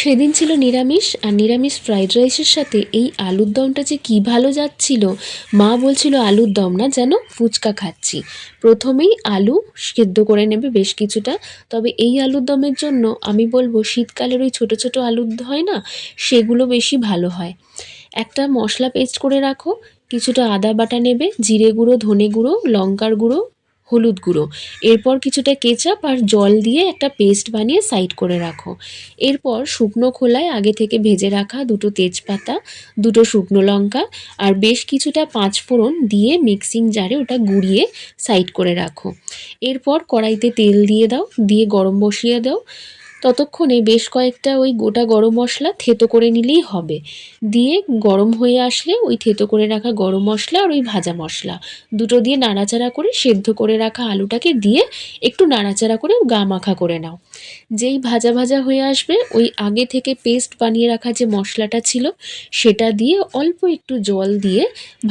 সেদিন ছিল নিরামিষ, আর নিরামিষ ফ্রাইড রাইসের সাথে এই আলুর দমটা যে কী ভালো যাচ্ছিল। মা বলছিল আলুর দম না, যেন ফুচকা খাচ্ছি। প্রথমেই আলু সেদ্ধ করে নেবে বেশ কিছুটা। তবে এই আলুর দমের জন্য আমি বলবো শীতকালের ওই ছোটো ছোটো আলুর হয় না, সেগুলো বেশি ভালো হয়। একটা মশলা পেস্ট করে রাখো, কিছুটা আদা বাটা নেবে, জিরে গুঁড়ো, ধনে গুঁড়ো, লঙ্কার গুঁড়ো, হলুদ গুঁড়ো। এরপর কিছুটা কেচাপ আর জল দিয়ে একটা পেস্ট বানিয়ে সাইড করে রাখো। এরপর শুকনো খোলায় আগে থেকে ভেজে রাখা দুটো তেজপাতা, দুটো শুকনো লঙ্কা আর বেশ কিছুটা পাঁচফোড়ন দিয়ে মিক্সিং জারে ওটা গুঁড়িয়ে সাইড করে রাখো। এরপর কড়াইতে তেল দিয়ে দাও, দিয়ে গরম বসিয়ে দাও। ততক্ষণে বেশ কয়েকটা ওই গোটা গরম মশলা থেতো করে নিলেই হবে। দিয়ে গরম হয়ে আসলে ওই থেতো করে রাখা গরম মশলা আর ওই ভাজা মশলা দুটো দিয়ে নাড়াচাড়া করে সেদ্ধ করে রাখা আলুটাকে দিয়ে একটু নাড়াচাড়া করে গা মাখা করে নাও। যেই ভাজা ভাজা হয়ে আসবে, ওই আগে থেকে পেস্ট বানিয়ে রাখা যে মশলাটা ছিল সেটা দিয়ে অল্প একটু জল দিয়ে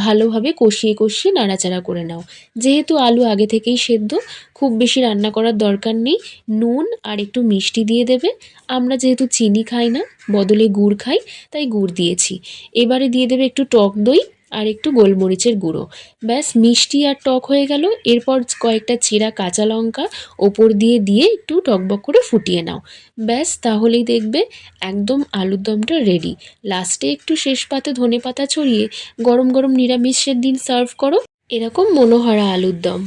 ভালোভাবে কষিয়ে কষিয়ে নাড়াচাড়া করে নাও। যেহেতু আলু আগে থেকেই সেদ্ধ, খুব বেশি রান্না করার দরকার নেই। নুন আর একটু মিষ্টি দিয়ে দেবে। আমরা যেহেতু চিনি খাই না, বদলে গুড় খাই, তাই গুড় দিয়েছি। এবারে দিয়ে দেবে একটু টক দই আর একটু গোলমরিচের গুঁড়ো। ব্যাস, মিষ্টি আর টক হয়ে গেল। এরপর কয়েকটা চেরা কাঁচা লঙ্কা ওপর দিয়ে দিয়ে একটু টকবক করে ফুটিয়ে নাও। ব্যাস, তাহলেই দেখবে একদম আলুর দমটা রেডি। লাস্টে একটু শেষ পাতে ধনে পাতা ছড়িয়ে গরম গরম নিরামিষের দিন সার্ভ করো এরকম মনোহরা আলুর দম।